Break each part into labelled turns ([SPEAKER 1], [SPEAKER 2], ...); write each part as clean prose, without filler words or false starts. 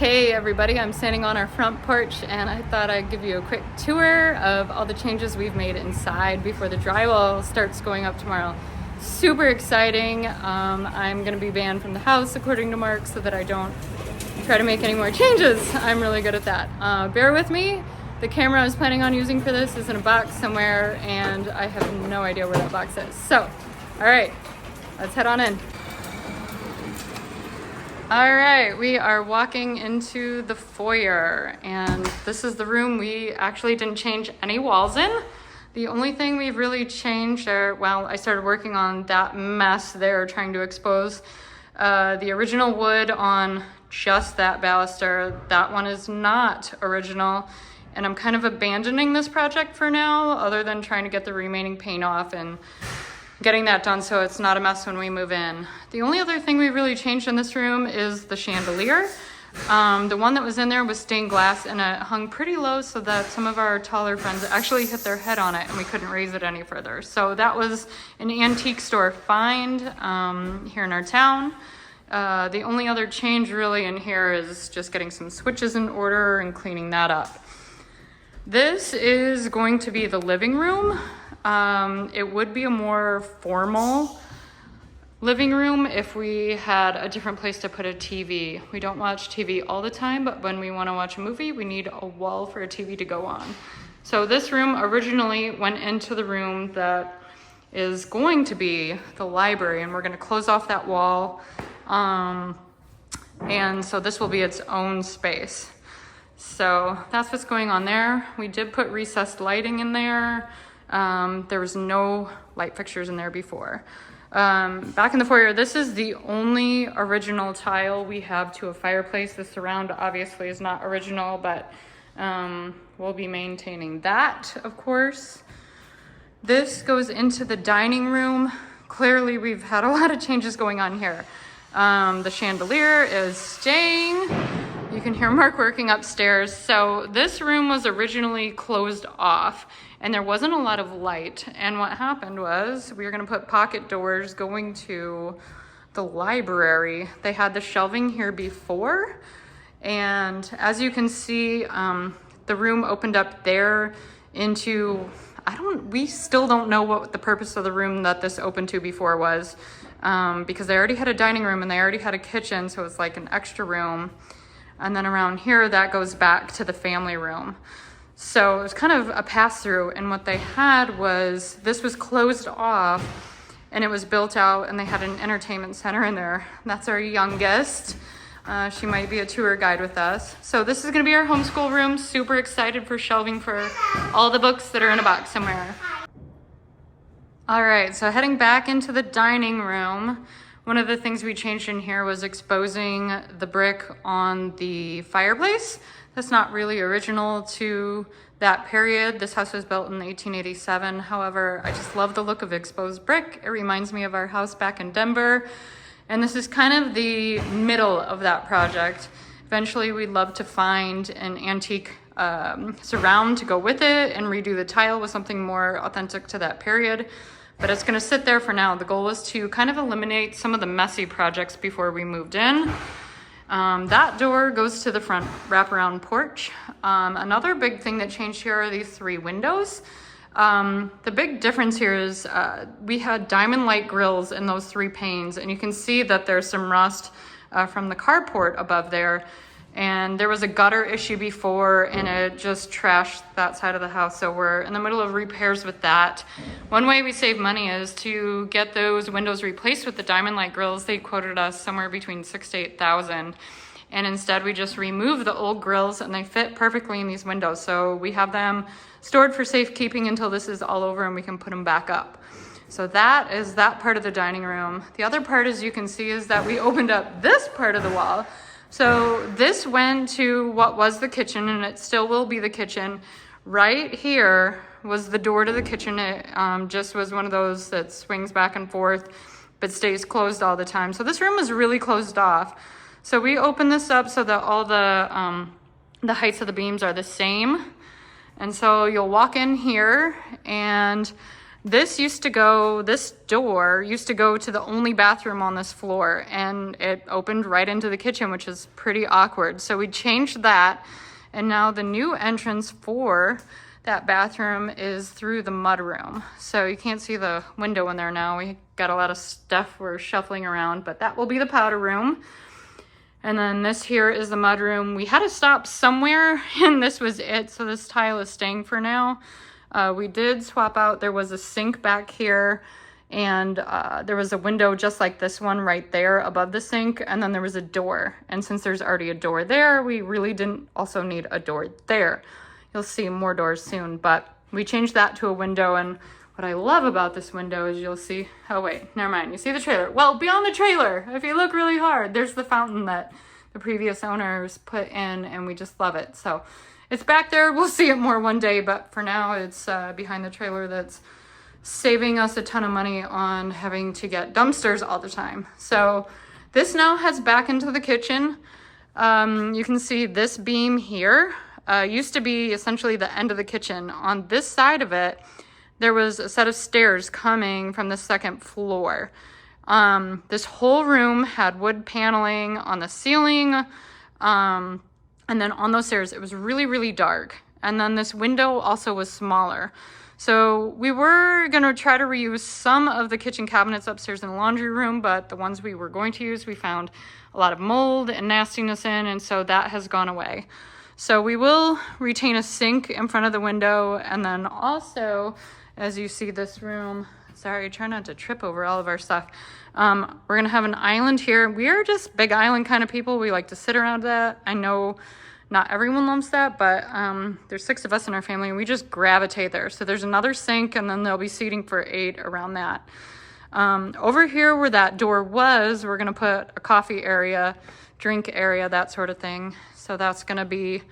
[SPEAKER 1] Hey everybody, I'm standing on our front porch and I thought I'd give you a quick tour of all the changes we've made inside before the drywall starts going up tomorrow. Super exciting. I'm gonna be banned from the house according to Mark so that I don't try to make any more changes. I'm really good at that. Bear with me. The camera I was planning on using for this is in a box somewhere and I have no idea where that box is. So, all right, let's head on in. All right, we are walking into the foyer, and this is the room we actually didn't change any walls in. The only thing we've really changed are, well, I started working on that mess there, trying to expose the original wood on just that baluster. That one is not original, and I'm kind of abandoning this project for now, other than trying to get the remaining paint off and getting that done so it's not a mess when we move in. The only other thing we really changed in this room is the chandelier. The one that was in there was stained glass and it hung pretty low so that some of our taller friends actually hit their head on it and we couldn't raise it any further. So that was an antique store find here in our town. The only other change really in here is just getting some switches in order and cleaning that up. This is going to be the living room. It would be a more formal living room if we had a different place to put a TV. We don't watch TV all the time, but when we want to watch a movie, we need a wall for a TV to go on. So this room originally went into the room that is going to be the library, and we're going to close off that wall. And so this will be its own space. So that's what's going on there. We did put recessed lighting in there. There was no light fixtures in there before. Back in the foyer, this is the only original tile we have to a fireplace. The surround obviously is not original, but we'll be maintaining that, of course. This goes into the dining room. Clearly, we've had a lot of changes going on here. The chandelier is staying. You can hear Mark working upstairs. So this room was originally closed off and there wasn't a lot of light. And what happened was we were gonna put pocket doors going to the library. They had the shelving here before. And as you can see, the room opened up there into, we still don't know what the purpose of the room that this opened to before was, because they already had a dining room and they already had a kitchen. So it's like an extra room. And then around here, that goes back to the family room. So it was kind of a pass through. And what they had was, this was closed off and it was built out and they had an entertainment center in there. That's our youngest. She might be a tour guide with us. So this is gonna be our homeschool room. Super excited for shelving for all the books that are in a box somewhere. All right, so heading back into the dining room. One of the things we changed in here was exposing the brick on the fireplace. That's not really original to that period. This house was built in 1887. However, I just love the look of exposed brick. It reminds me of our house back in Denver. And this is kind of the middle of that project. Eventually, we'd love to find an antique surround to go with it and redo the tile with something more authentic to that period. But it's gonna sit there for now. The goal is to kind of eliminate some of the messy projects before we moved in. That door goes to the front wraparound porch. Another big thing that changed here are these 3 windows. The big difference here is we had diamond light grills in those 3 panes, and you can see that there's some rust from the carport above there. And there was a gutter issue before and it just trashed that side of the house. So we're in the middle of repairs with that. One way we save money is to get those windows replaced with the diamond light grills. They quoted us somewhere between $6,000 to $8,000. And instead we just remove the old grills and they fit perfectly in these windows. So we have them stored for safekeeping until this is all over and we can put them back up. So that is that part of the dining room. The other part, as you can see, is that we opened up this part of the wall. So this went to what was the kitchen, and it still will be the kitchen. Right here was the door to the kitchen. It just was one of those that swings back and forth, but stays closed all the time. So this room is really closed off. So we opened this up so that all the heights of the beams are the same. And so you'll walk in here and This door used to go to the only bathroom on this floor, and it opened right into the kitchen, which is pretty awkward. So we changed that, and now the new entrance for that bathroom is through the mudroom. So you can't see the window in there now. We got a lot of stuff we're shuffling around, but that will be the powder room. And then this here is the mudroom. We had to stop somewhere, and this was it. So this tile is staying for now. We did swap out, there was a sink back here, and there was a window just like this one right there above the sink, and then there was a door. And since there's already a door there, we really didn't also need a door there. You'll see more doors soon, but we changed that to a window. And what I love about this window is you'll see, oh wait, never mind, you see the trailer. Well, beyond the trailer, if you look really hard, there's the fountain that the previous owners put in, and we just love it. So it's back there. We'll see it more one day, but for now it's behind the trailer that's saving us a ton of money on having to get dumpsters all the time. So this now heads back into the kitchen. You can see this beam here used to be essentially the end of the kitchen. On this side of it, there was a set of stairs coming from the second floor. This whole room had wood paneling on the ceiling. And then on those stairs, it was really, really dark. And then this window also was smaller. So we were gonna try to reuse some of the kitchen cabinets upstairs in the laundry room, but the ones we were going to use, we found a lot of mold and nastiness in, and so that has gone away. So we will retain a sink in front of the window, and then also, as you see this room, sorry, try not to trip over all of our stuff. We're gonna have an island here. We are just big island kind of people. We like to sit around that. I know not everyone loves that, but there's 6 of us in our family, and we just gravitate there. So there's another sink, and then there'll be seating for 8 around that. Over here where that door was, we're gonna put a coffee area, drink area, that sort of thing. So that's gonna be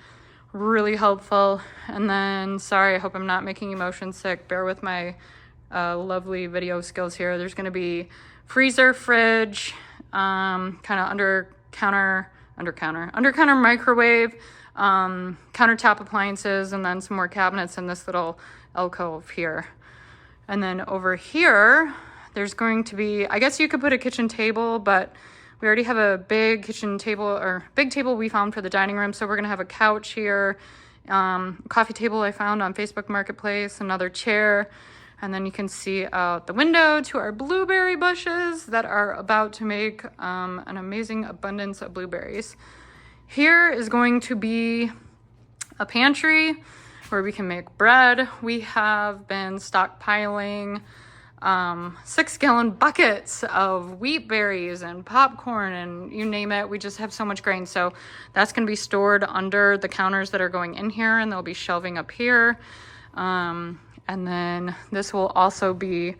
[SPEAKER 1] really helpful. And then, sorry, I hope I'm not making you motion sick. Bear with my lovely video skills here. There's gonna be freezer, fridge, kind of under counter microwave, countertop appliances, and then some more cabinets in this little alcove here. And then over here, there's going to be, I guess you could put a kitchen table, but we already have a big kitchen table, or big table we found for the dining room. So we're gonna have a couch here, coffee table I found on Facebook Marketplace, another chair. And then you can see out the window to our blueberry bushes that are about to make an amazing abundance of blueberries. Here is going to be a pantry where we can make bread. We have been stockpiling 6-gallon buckets of wheat berries and popcorn and you name it. We just have so much grain. So that's going to be stored under the counters that are going in here, and there'll be shelving up here. And then this will also be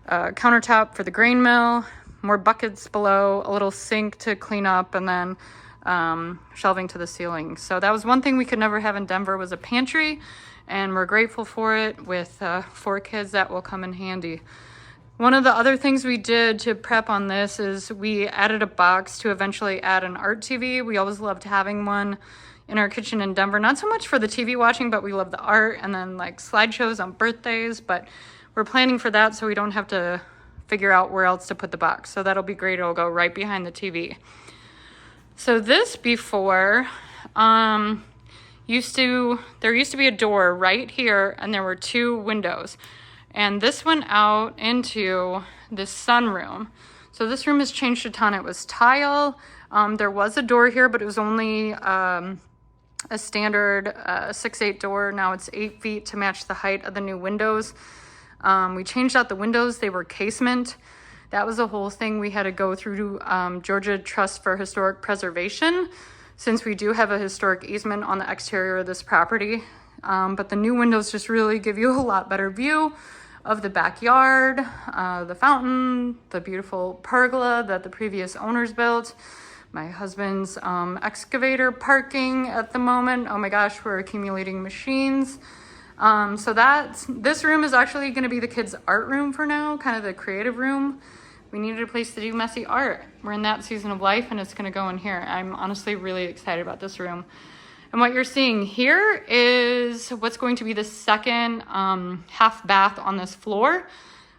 [SPEAKER 1] a countertop for the grain mill, more buckets below, a little sink to clean up, and then shelving to the ceiling. So that was one thing we could never have in Denver, was a pantry, and we're grateful for it. With 4 kids, that will come in handy. One of the other things we did to prep on this is we added a box to eventually add an art TV. We always loved having one in our kitchen in Denver, not so much for the TV watching, but we love the art, and then like slideshows on birthdays. But we're planning for that so we don't have to figure out where else to put the box. So that'll be great. It'll go right behind the TV. So this before, there used to be a door right here, and there were 2 windows, and this went out into this sunroom. So this room has changed a ton. It was tile. There was a door here, but it was only a standard 6'8" door. Now it's 8 feet to match the height of the new windows. We changed out the windows. They were casement. That was a whole thing. We had to go through Georgia Trust for Historic Preservation, since we do have a historic easement on the exterior of this property. But the new windows just really give you a lot better view of the backyard, the fountain, the beautiful pergola that the previous owners built, my husband's excavator parking at the moment. Oh my gosh, we're accumulating machines. So this room is actually going to be the kids' art room for now, kind of the creative room. We needed a place to do messy art. We're in that season of life, and it's going to go in here. I'm honestly really excited about this room. And what you're seeing here is what's going to be the second half bath on this floor.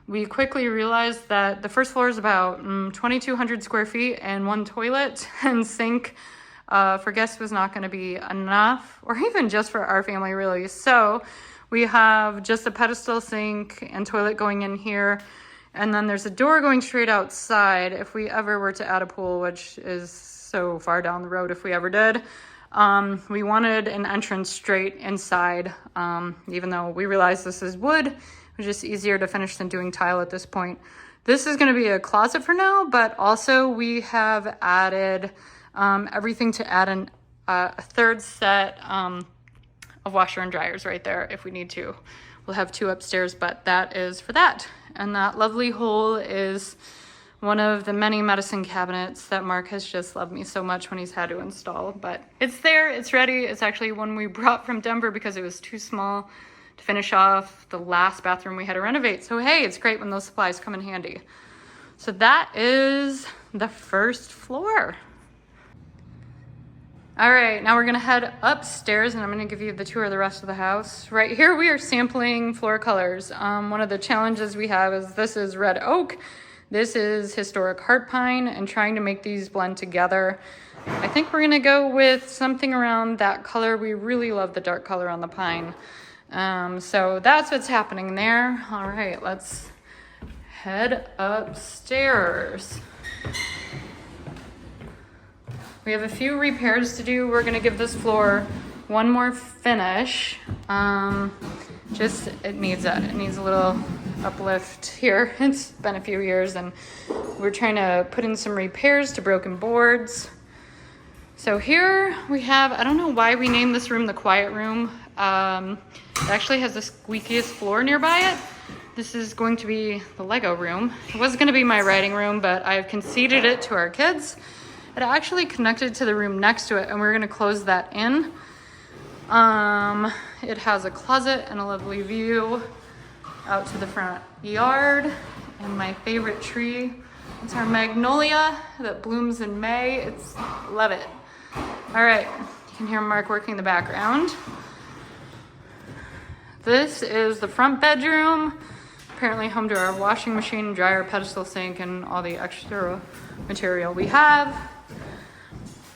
[SPEAKER 1] We quickly realized that the first floor is about 2,200 square feet, and one toilet and sink for guests was not going to be enough, or even just for our family really. So we have just a pedestal sink and toilet going in here, and then there's a door going straight outside if we ever were to add a pool, which is so far down the road if we ever did. We wanted an entrance straight inside, even though we realized this is wood. It was just easier to finish than doing tile at this point. This is going to be a closet for now, but also we have added everything to add a third set of washer and dryers right there if we need to. We'll have 2 upstairs, but that is for that. And that lovely hole is one of the many medicine cabinets that Mark has just loved me so much when he's had to install. But it's there, it's ready. It's actually one we brought from Denver because it was too small to finish off the last bathroom we had to renovate. So hey, it's great when those supplies come in handy. So that is the first floor. All right, now we're gonna head upstairs and I'm gonna give you the tour of the rest of the house. Right here we are sampling floor colors. One of the challenges we have is this is red oak, this is historic heart pine, and trying to make these blend together. I think we're gonna go with something around that color. We really love the dark color on the pine. So that's what's happening there. All right, let's head upstairs. We have a few repairs to do. We're gonna give this floor one more finish. It needs a little uplift here. It's been a few years and we're trying to put in some repairs to broken boards. So here we have, I don't know why we named this room the quiet room. It actually has the squeakiest floor nearby it. This is going to be the Lego room. It was gonna be my writing room, but I've conceded it to our kids. It actually connected to the room next to it and we're gonna close that in. It has a closet and a lovely view out to the front yard. And my favorite tree, it's our magnolia that blooms in May. Love it. All right, you can hear Mark working the background. This is the front bedroom. Apparently home to our washing machine, dryer, pedestal sink, and all the extra material we have.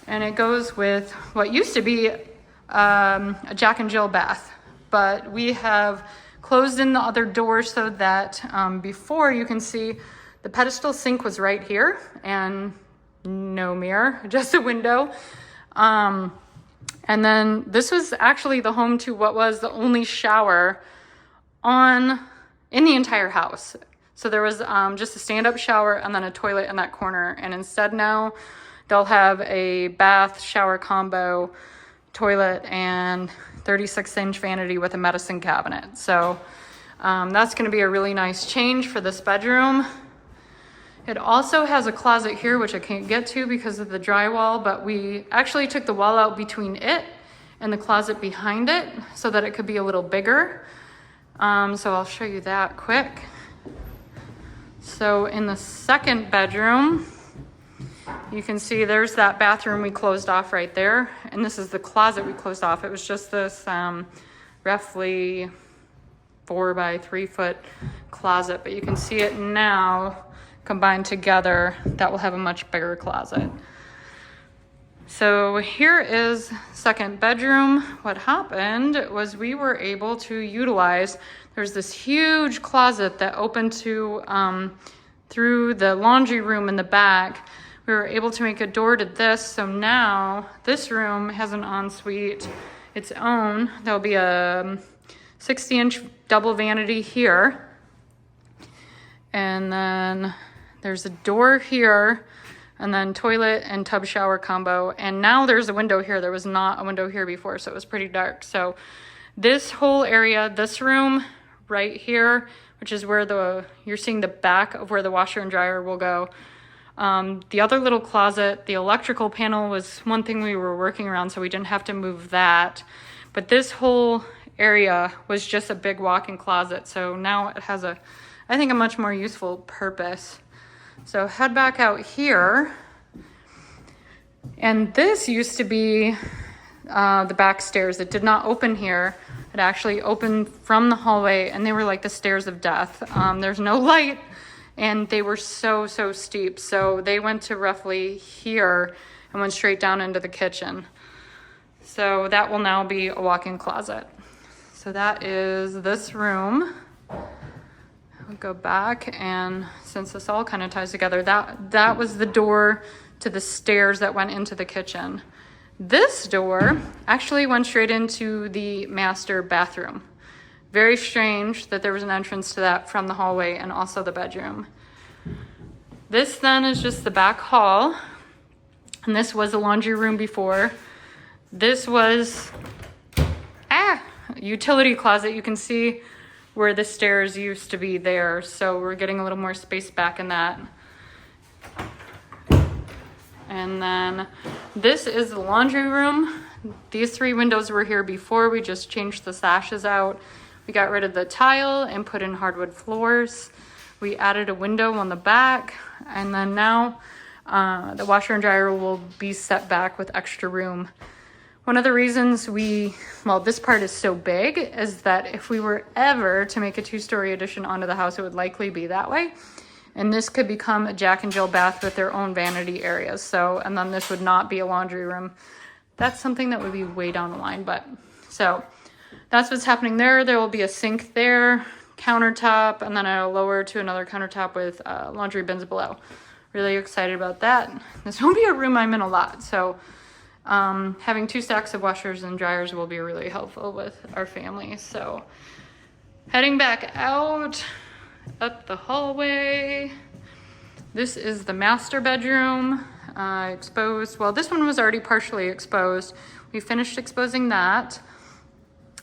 [SPEAKER 1] And it goes with what used to be a Jack and Jill bath, but we have closed in the other door so that before you can see the pedestal sink was right here and no mirror, just a window. And then this was actually the home to what was the only shower in the entire house. So there was just a stand-up shower and then a toilet in that corner. And instead now they'll have a bath shower combo, toilet, and 36-inch vanity with a medicine cabinet. So that's going to be a really nice change for this bedroom. It also has a closet here, which I can't get to because of the drywall, but we actually took the wall out between it and the closet behind it so that it could be a little bigger. So I'll show you that quick. So in the second bedroom, you can see there's that bathroom we closed off right there. And this is the closet we closed off. It was just this roughly 4 by 3 foot closet, but you can see it now combined together. That will have a much bigger closet. So here is second bedroom. What happened was we were able to utilize, there's this huge closet that opened to through the laundry room in the back. We were able to make a door to this. So now this room has an ensuite, its own. There'll be a 60-inch double vanity here. And then there's a door here, and then toilet and tub shower combo. And now there's a window here. There was not a window here before, so it was pretty dark. So this whole area, this room right here, which is where you're seeing the back of where the washer and dryer will go. The other little closet, the electrical panel was one thing we were working around, so we didn't have to move that. But this whole area was just a big walk-in closet. So now it has I think a much more useful purpose. So head back out here. And this used to be the back stairs. It did not open here. It actually opened from the hallway, and they were like the stairs of death. There's no light, and they were so steep. So they went to roughly here and went straight down into the kitchen. So that will now be a walk-in closet. So that is this room. I'll go back, and since this all kind of ties together, that was the door to the stairs that went into the kitchen. This door actually went straight into the master bathroom. Very strange that there was an entrance to that from the hallway and also the bedroom. This then is just the back hall, and this was a laundry room before. This was a utility closet. You can see where the stairs used to be there, so we're getting a little more space back in that. And then this is the laundry room. These 3 windows were here before. We just changed the sashes out. We got rid of the tile and put in hardwood floors. We added a window on the back, and then now the washer and dryer will be set back with extra room. One of the reasons this part is so big is that if we were ever to make a 2-story addition onto the house, it would likely be that way. And this could become a Jack and Jill bath with their own vanity areas. And then this would not be a laundry room. That's something that would be way down the line. So that's what's happening there. There will be a sink there, countertop, and then a lower to another countertop with laundry bins below. Really excited about that. This won't be a room I'm in a lot. So having 2 stacks of washers and dryers will be really helpful with our family. So heading back out up the hallway. This is the master bedroom, exposed. Well, this one was already partially exposed. We finished exposing that.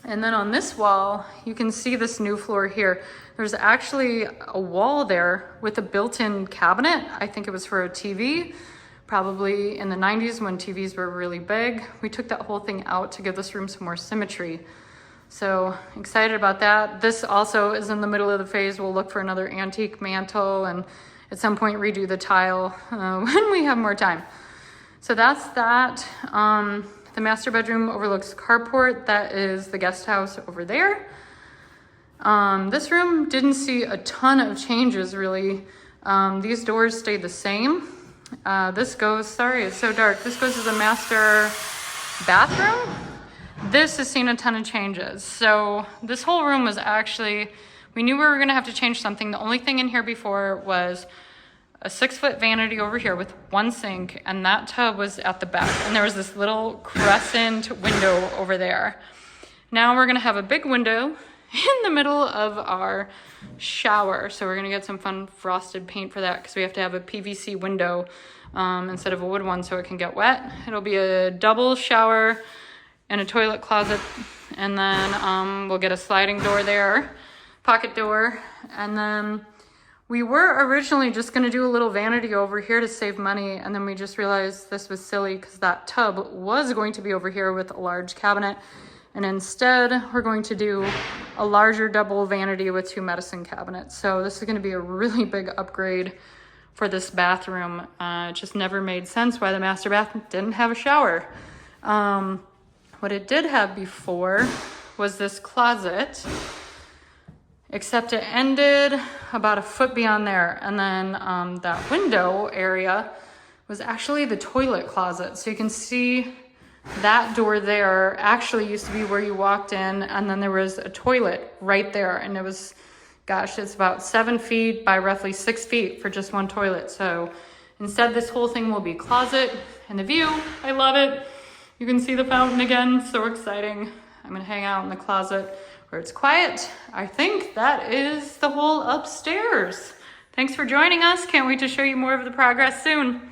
[SPEAKER 1] And then on this wall, you can see this new floor here. There's actually a wall there with a built-in cabinet. I think it was for a TV. Probably in the 90s when TVs were really big. We took that whole thing out to give this room some more symmetry. So excited about that. This also is in the middle of the phase. We'll look for another antique mantle and at some point redo the tile when we have more time. So that's that. The master bedroom overlooks the carport. That is the guest house over there. This room didn't see a ton of changes really. These doors stayed the same. This goes, sorry, it's so dark. This goes to the master bathroom. This has seen a ton of changes. So this whole room was actually, we knew we were gonna have to change something. The only thing in here before was a 6-foot vanity over here with 1 sink, and that tub was at the back. And there was this little crescent window over there. Now we're gonna have a big window in the middle of our shower. So we're gonna get some fun frosted paint for that because we have to have a PVC window instead of a wood one so it can get wet. It'll be a double shower and a toilet closet. And then we'll get a sliding door there, pocket door. And then we were originally just gonna do a little vanity over here to save money. And then we just realized this was silly because that tub was going to be over here with a large cabinet. And instead, we're going to do a larger double vanity with 2 medicine cabinets. So this is gonna be a really big upgrade for this bathroom. It just never made sense why the master bath didn't have a shower. What it did have before was this closet, except it ended about a foot beyond there. And then that window area was actually the toilet closet. So you can see that door there actually used to be where you walked in, and then there was a toilet right there. And it was, gosh, it's about 7 feet by roughly 6 feet for just one toilet. So instead, this whole thing will be closet. And the view, I love it. You can see the fountain again, so exciting. I'm gonna hang out in the closet where it's quiet. I think that is the whole upstairs. Thanks for joining us. Can't wait to show you more of the progress soon.